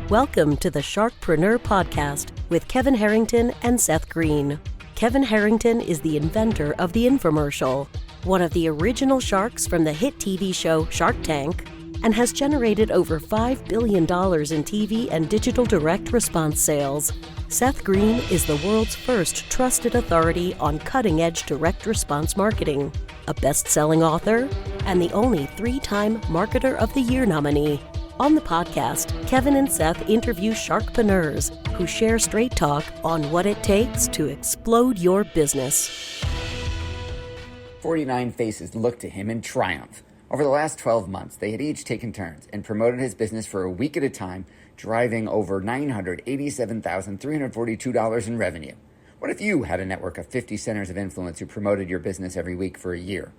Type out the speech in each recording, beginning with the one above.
Welcome to the Sharkpreneur podcast with Kevin Harrington and Seth Greene. Kevin Harrington is the inventor of the infomercial, one of the original sharks from the hit TV show Shark Tank, and has generated over $5 billion in TV and digital direct response sales. Seth Greene is the world's first trusted authority on cutting-edge direct response marketing, a best-selling author, and the only 3-time Marketer of the Year nominee. On the podcast, Kevin and Seth interview sharkpreneurs who share straight talk on what it takes to explode your business. 49 faces looked to him in triumph. Over the last 12 months, they had each taken turns and promoted his business for a week at a time, driving over $987,342 in revenue. What if you had a network of 50 centers of influence who promoted your business every week for a year?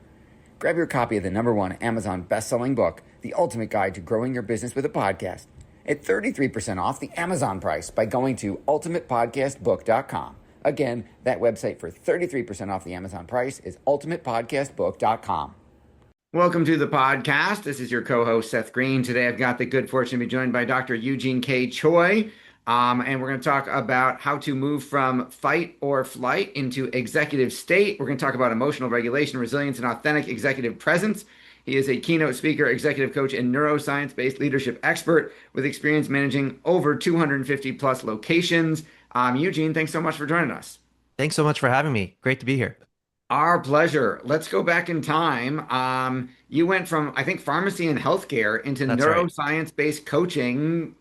Grab your copy of the #1 Amazon best-selling book, The Ultimate Guide to Growing Your Business with a Podcast, at 33% off the Amazon price by going to ultimatepodcastbook.com. Again, that website for 33% off the Amazon price is ultimatepodcastbook.com. Welcome to the podcast. This is your co-host, Seth Greene. Today, I've got the good fortune to be joined by Dr. Eugene K. Choi. And we're going to talk about how to move from fight or flight into executive state. We're going to talk about emotional regulation, resilience, and authentic executive presence. He is a keynote speaker, executive coach, and neuroscience-based leadership expert with experience managing over 250 plus locations. Eugene, thanks so much for joining us. Thanks so much for having me. Great to be here. Our pleasure. Let's go back in time. You went from, I think, pharmacy and healthcare into neuroscience-based coaching.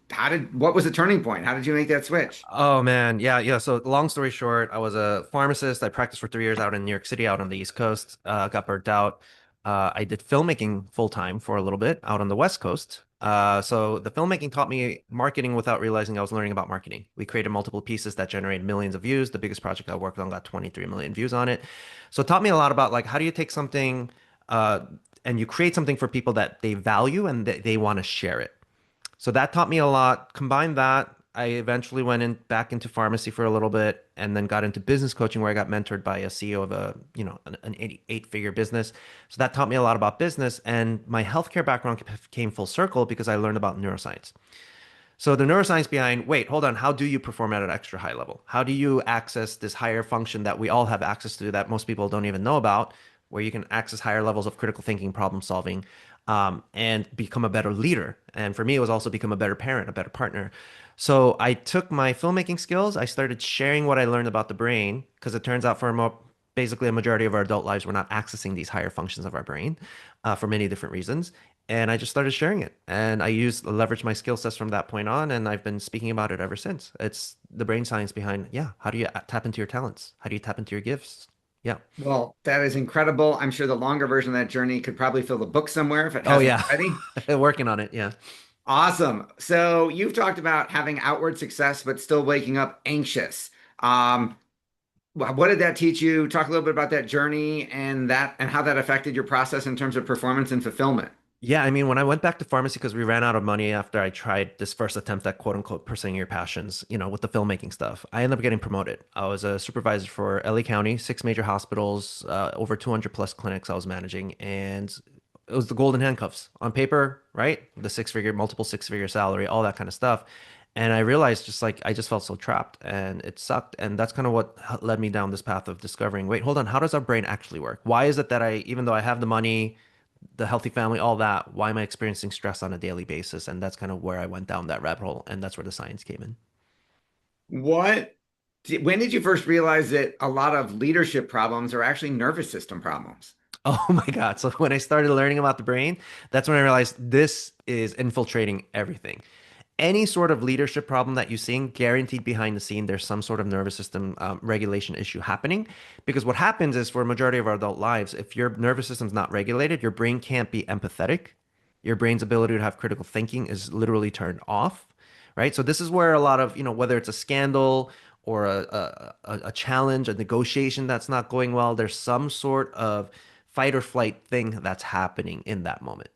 What was the turning point? How did you make that switch? Oh, man. Yeah. So long story short, I was a pharmacist. I practiced for 3 years out in New York City, out on the East Coast, got burnt out. I did filmmaking full-time for a little bit out on the West Coast. So the filmmaking taught me marketing without realizing I was learning about marketing. We created multiple pieces that generated millions of views. The biggest project I worked on got 23 million views on it. So it taught me a lot about like how do you take something and you create something for people that they value and they want to share it. So that taught me a lot. Combine that, I eventually went back into pharmacy for a little bit and then got into business coaching where I got mentored by a CEO of an 8-figure business. So that taught me a lot about business, and my healthcare background came full circle because I learned about neuroscience. So the neuroscience behind, wait, hold on, how do you perform at an extra high level? How do you access this higher function that we all have access to that most people don't even know about, where you can access higher levels of critical thinking, problem solving, and become a better leader? And for me, it was also become a better parent, a better partner. So I took my filmmaking skills, I started sharing what I learned about the brain, because it turns out basically a majority of our adult lives, we're not accessing these higher functions of our brain for many different reasons. And I just started sharing it. And I leveraged my skill sets from that point on, and I've been speaking about it ever since. It's the brain science behind, how do you tap into your talents? How do you tap into your gifts? Yeah. Well, that is incredible. I'm sure the longer version of that journey could probably fill the book somewhere if it hasn't already. Working on it, yeah. Awesome. So you've talked about having outward success, but still waking up anxious. What did that teach you? Talk a little bit about that journey and how that affected your process in terms of performance and fulfillment. Yeah, I mean, when I went back to pharmacy, because we ran out of money after I tried this first attempt at quote unquote pursuing your passions, with the filmmaking stuff, I ended up getting promoted. I was a supervisor for LA County, 6 major hospitals, over 200 plus clinics I was managing. And it was the golden handcuffs on paper, right? The multiple six-figure salary, all that kind of stuff. And I realized I just felt so trapped and it sucked. And that's kind of what led me down this path of discovering, wait, hold on, how does our brain actually work? Why is it that even though I have the money, the healthy family, all that, why am I experiencing stress on a daily basis? And that's kind of where I went down that rabbit hole. And that's where the science came in. When did you first realize that a lot of leadership problems are actually nervous system problems? Oh my God. So when I started learning about the brain, that's when I realized this is infiltrating everything. Any sort of leadership problem that you're seeing, guaranteed behind the scene, there's some sort of nervous system regulation issue happening. Because what happens is for a majority of our adult lives, if your nervous system's not regulated, your brain can't be empathetic. Your brain's ability to have critical thinking is literally turned off, right? So this is where a lot of, whether it's a scandal or a challenge, a negotiation that's not going well, there's some sort of fight or flight thing that's happening in that moment.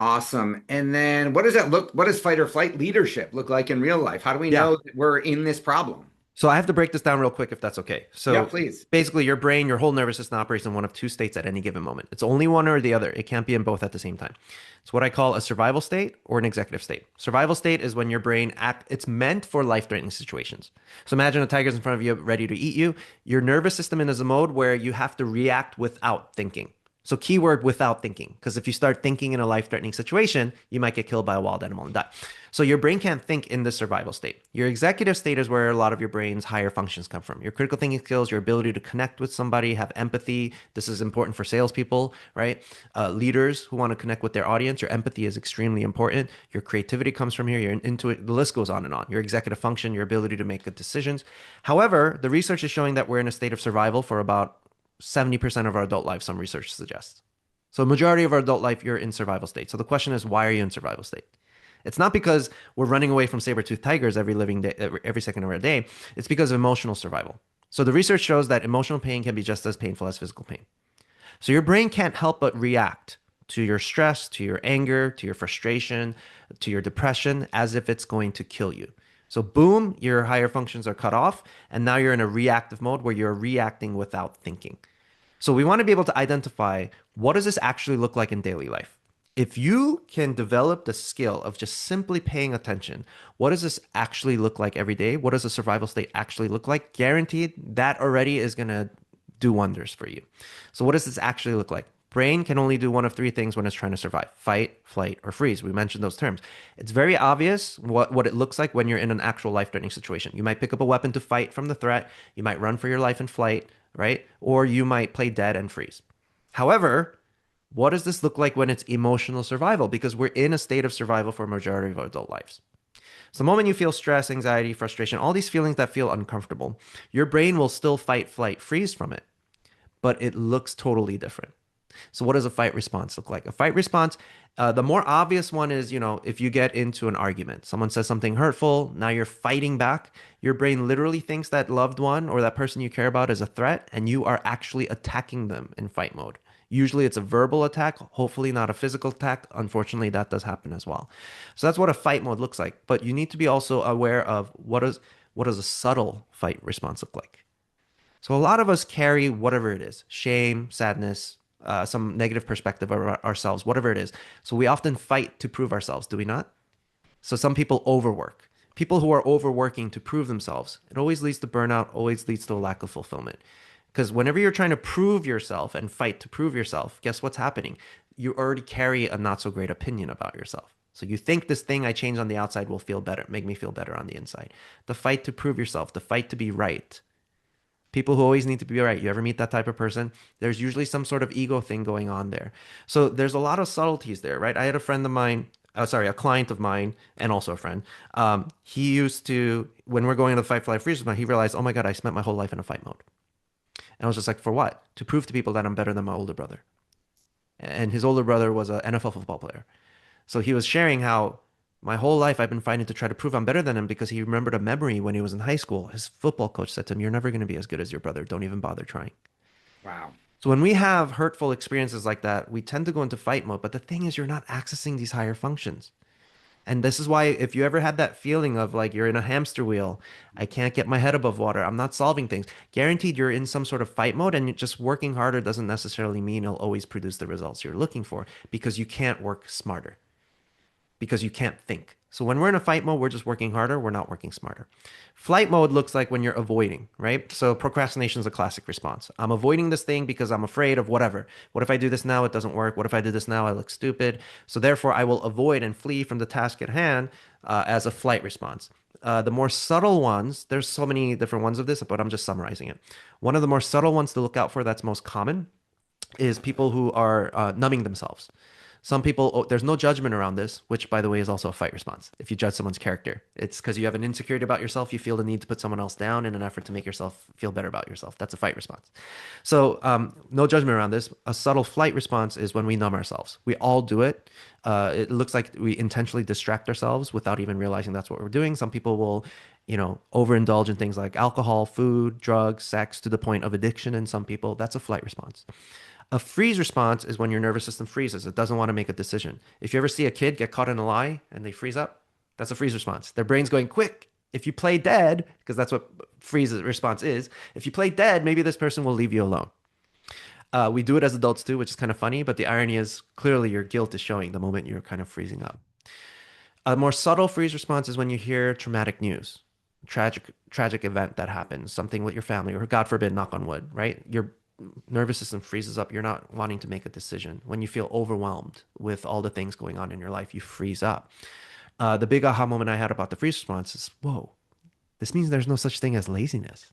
Awesome. And then what does fight or flight leadership look like in real life? How do we know that we're in this problem? So I have to break this down real quick if that's okay. Yeah, So please. basically, your brain, your whole nervous system operates in one of two states at any given moment. It's only one or the other. It can't be in both at the same time. It's what I call a survival state or an executive state. Survival state is when your brain it's meant for life-threatening situations. So imagine a tiger's in front of you ready to eat you. Your nervous system is a mode where you have to react without thinking. So keyword without thinking, because if you start thinking in a life-threatening situation, you might get killed by a wild animal and die. So your brain can't think in the survival state. Your executive state is where a lot of your brain's higher functions come from. Your critical thinking skills, your ability to connect with somebody, have empathy. This is important for salespeople, right? Leaders who want to connect with their audience. Your empathy is extremely important. Your creativity comes from here. Your intuition, the list goes on and on. Your executive function, your ability to make good decisions. However, the research is showing that we're in a state of survival for about 70% of our adult life, some research suggests. So majority of our adult life, you're in survival state. So the question is, why are you in survival state? It's not because we're running away from saber-toothed tigers every living day, every second of our day. It's because of emotional survival. So the research shows that emotional pain can be just as painful as physical pain. So your brain can't help but react to your stress, to your anger, to your frustration, to your depression, as if it's going to kill you. So boom, your higher functions are cut off, and now you're in a reactive mode where you're reacting without thinking. So we want to be able to identify, what does this actually look like in daily life? If you can develop the skill of just simply paying attention, what does this actually look like every day? What does a survival state actually look like? Guaranteed, that already is going to do wonders for you. So what does this actually look like? Brain can only do one of three things when it's trying to survive: fight, flight, or freeze. We mentioned those terms. It's very obvious what it looks like when you're in an actual life-threatening situation. You might pick up a weapon to fight from the threat. You might run for your life in flight, right? Or you might play dead and freeze. However, what does this look like when it's emotional survival? Because we're in a state of survival for a majority of our adult lives. So the moment you feel stress, anxiety, frustration, all these feelings that feel uncomfortable, your brain will still fight, flight, freeze from it, but it looks totally different. So what does a fight response look like? A fight response, the more obvious one is, if you get into an argument, someone says something hurtful, now you're fighting back. Your brain literally thinks that loved one or that person you care about is a threat, and you are actually attacking them in fight mode. Usually it's a verbal attack, hopefully not a physical attack. Unfortunately, that does happen as well. So that's what a fight mode looks like. But you need to be also aware of what does a subtle fight response look like. So a lot of us carry whatever it is: shame, sadness, some negative perspective of ourselves, whatever it is. So we often fight to prove ourselves, do we not? So some people overwork. People who are overworking to prove themselves, it always leads to burnout, always leads to a lack of fulfillment. Because whenever you're trying to prove yourself and fight to prove yourself, guess what's happening? You already carry a not so great opinion about yourself. So you think this thing I change on the outside will feel better, make me feel better on the inside. The fight to prove yourself, the fight to be right. People who always need to be right. You ever meet that type of person? There's usually some sort of ego thing going on there. So there's a lot of subtleties there, right? I had a friend of mine, a client of mine, and also a friend. He used to, when we're going to the fight, flight, freeze mode, he realized, oh my God, I spent my whole life in a fight mode. And I was just like, for what? To prove to people that I'm better than my older brother. And his older brother was an NFL football player. So he was sharing how my whole life I've been fighting to try to prove I'm better than him, because he remembered a memory when he was in high school. His football coach said to him, "You're never going to be as good as your brother. Don't even bother trying." Wow. So when we have hurtful experiences like that, we tend to go into fight mode. But the thing is, you're not accessing these higher functions. And this is why, if you ever had that feeling of like you're in a hamster wheel, I can't get my head above water, I'm not solving things, guaranteed you're in some sort of fight mode, and just working harder doesn't necessarily mean it'll always produce the results you're looking for, because you can't work smarter, because you can't think. So when we're in a fight mode, we're just working harder, we're not working smarter. Flight mode looks like when you're avoiding, right? So procrastination is a classic response. I'm avoiding this thing because I'm afraid of whatever. What if I do this now? It doesn't work. What if I do this now? I look stupid. So therefore, I will avoid and flee from the task at hand as a flight response. The more subtle ones, there's so many different ones of this, but I'm just summarizing it. One of the more subtle ones to look out for that's most common is people who are numbing themselves. Some people, there's no judgment around this, which, by the way, is also a fight response. If you judge someone's character, it's because you have an insecurity about yourself. You feel the need to put someone else down in an effort to make yourself feel better about yourself. That's a fight response. So no judgment around this. A subtle flight response is when we numb ourselves. We all do it. It looks like we intentionally distract ourselves without even realizing that's what we're doing. Some people will, overindulge in things like alcohol, food, drugs, sex, to the point of addiction. And some people, that's a flight response. A freeze response is when your nervous system freezes. It doesn't want to make a decision. If you ever see a kid get caught in a lie and they freeze up, that's a freeze response. Their brain's going, quick, If you play dead, because that's what freeze response is, if you play dead, maybe this person will leave you alone. We do it as adults too, which is kind of funny, but the irony is clearly your guilt is showing the moment you're kind of freezing up. A more subtle freeze response is when you hear traumatic news, tragic event that happens, something with your family, or God forbid, knock on wood, right? Your nervous system freezes up. You're not wanting to make a decision. When you feel overwhelmed with all the things going on in your life, you freeze up. The big aha moment I had about the freeze response is, whoa, this means there's no such thing as laziness.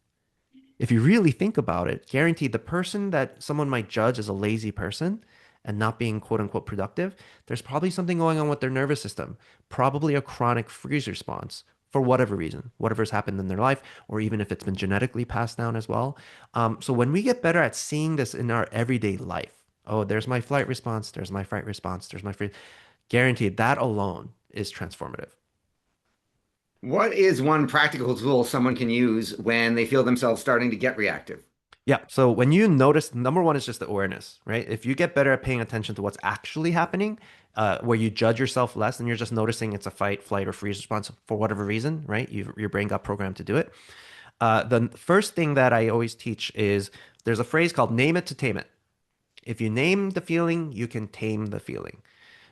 If you really think about it, guaranteed the person that someone might judge as a lazy person and not being quote unquote productive, there's probably something going on with their nervous system, probably a chronic freeze response for whatever reason, whatever's happened in their life, or even if it's been genetically passed down as well. So when we get better at seeing this in our everyday life, oh, there's my flight response, there's my fight response, there's my freeze, guaranteed that alone is transformative. What is one practical tool someone can use when they feel themselves starting to get reactive? Yeah. So when you notice, number one is just the awareness, right? If you get better at paying attention to what's actually happening, where you judge yourself less and you're just noticing it's a fight, flight, or freeze response for whatever reason, right? Your brain got programmed to do it. The first thing that I always teach is there's a phrase called name it to tame it. If you name the feeling, you can tame the feeling.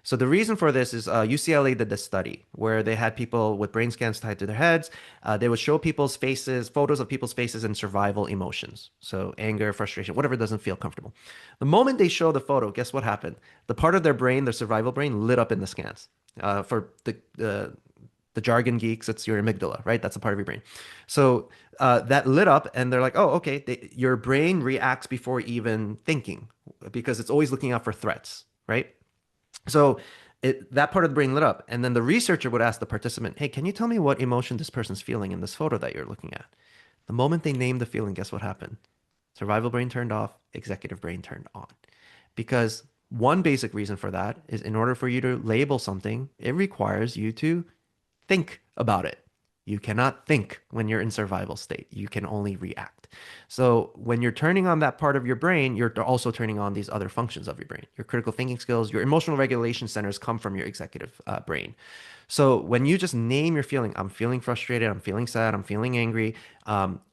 So the reason for this is UCLA did this study where they had people with brain scans tied to their heads. They would show people's faces, photos of people's faces and survival emotions. So anger, frustration, whatever doesn't feel comfortable. The moment they show the photo, guess what happened? The part of their brain, their survival brain, lit up in the scans. For the jargon geeks, it's your amygdala, right? That's a part of your brain. So that lit up, and they're like, oh, okay. Your brain reacts before even thinking because it's always looking out for threats, right? So that part of the brain lit up. And then the researcher would ask the participant, hey, can you tell me what emotion this person's feeling in this photo that you're looking at? The moment they named the feeling, guess what happened? Survival brain turned off, executive brain turned on. Because one basic reason for that is in order for you to label something, it requires you to think about it. You cannot think when you're in survival state. You can only react. So when you're turning on that part of your brain, you're also turning on these other functions of your brain. Your critical thinking skills, your emotional regulation centers come from your executive brain. So when you just name your feeling, I'm feeling frustrated, I'm feeling sad, I'm feeling angry,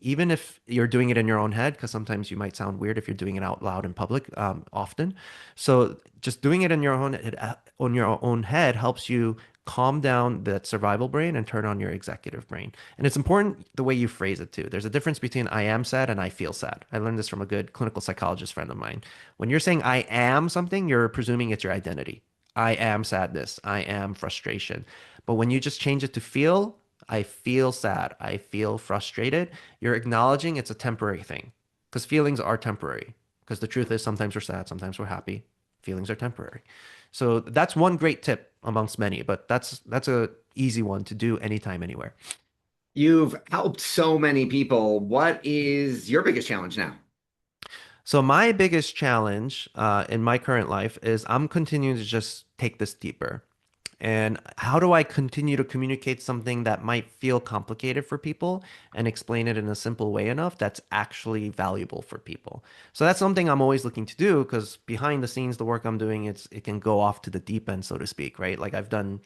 even if you're doing it in your own head, because sometimes you might sound weird if you're doing it out loud in public often. So just doing it in your own head helps you calm down that survival brain and turn on your executive brain. And it's important the way you phrase it too. There's a difference between I am sad and I feel sad. I learned this from a good clinical psychologist friend of mine. When you're saying I am something, you're presuming it's your identity. I am sadness. I am frustration. But when you just change it to feel, I feel sad. I feel frustrated. You're acknowledging it's a temporary thing because feelings are temporary. Because the truth is sometimes we're sad, sometimes we're happy. Feelings are temporary. So that's one great tip amongst many, but that's a easy one to do anytime, anywhere. You've helped so many people. What is your biggest challenge now? So my biggest challenge in my current life is I'm continuing to just take this deeper. And how do I continue to communicate something that might feel complicated for people and explain it in a simple way enough that's actually valuable for people? So that's something I'm always looking to do because behind the scenes, the work I'm doing, it can go off to the deep end, so to speak, right? Like I've done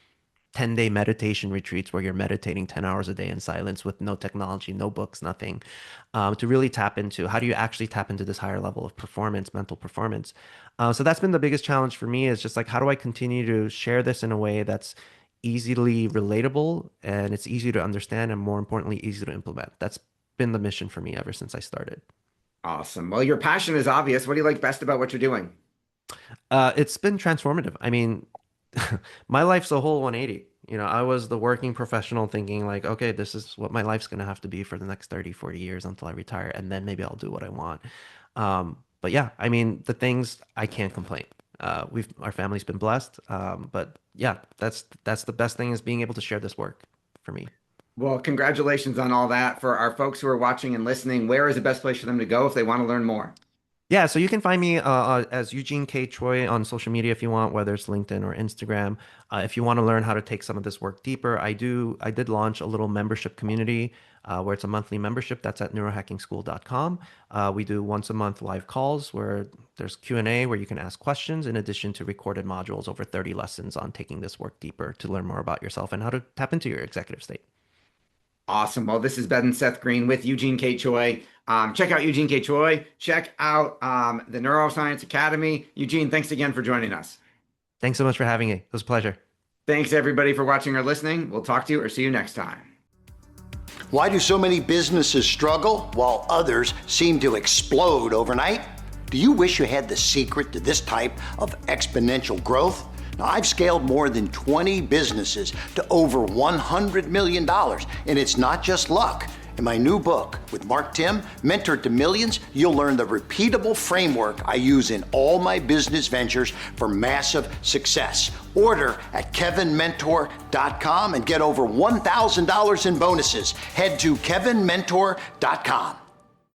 10-day meditation retreats where you're meditating 10 hours a day in silence with no technology, no books, nothing, to really tap into how do you actually tap into this higher level of performance, mental performance. So that's been the biggest challenge for me is just like, how do I continue to share this in a way that's easily relatable and it's easy to understand and more importantly, easy to implement. That's been the mission for me ever since I started. Awesome. Well, your passion is obvious. What do you like best about what you're doing? It's been transformative. I mean, my life's a whole 180. You know, I was the working professional thinking like, okay, this is what my life's going to have to be for the next 30, 40 years until I retire. And then maybe I'll do what I want. But yeah, I mean, the things I can't complain. Our family's been blessed. But yeah, that's the best thing is being able to share this work for me. Well, congratulations on all that. For our folks who are watching and listening, where is the best place for them to go if they want to learn more? Yeah, so you can find me as Eugene K. Choi on social media if you want, whether it's LinkedIn or Instagram. If you want to learn how to take some of this work deeper, I did launch a little membership community where it's a monthly membership. That's at neurohackingschool.com. We do once a month live calls where there's Q&A where you can ask questions in addition to recorded modules, over 30 lessons on taking this work deeper to learn more about yourself and how to tap into your executive state. Awesome. Well, this has been Seth Greene with Eugene K. Choi. Check out Eugene K. Choi. Check out the Neuroscience Academy. Eugene, thanks again for joining us. Thanks so much for having me. It was a pleasure. Thanks, everybody, for watching or listening. We'll talk to you or see you next time. Why do so many businesses struggle while others seem to explode overnight? Do you wish you had the secret to this type of exponential growth? Now, I've scaled more than 20 businesses to over $100 million, and it's not just luck. In my new book with Mark Tim, Mentor to Millions, you'll learn the repeatable framework I use in all my business ventures for massive success. Order at kevinmentor.com and get over $1,000 in bonuses. Head to kevinmentor.com.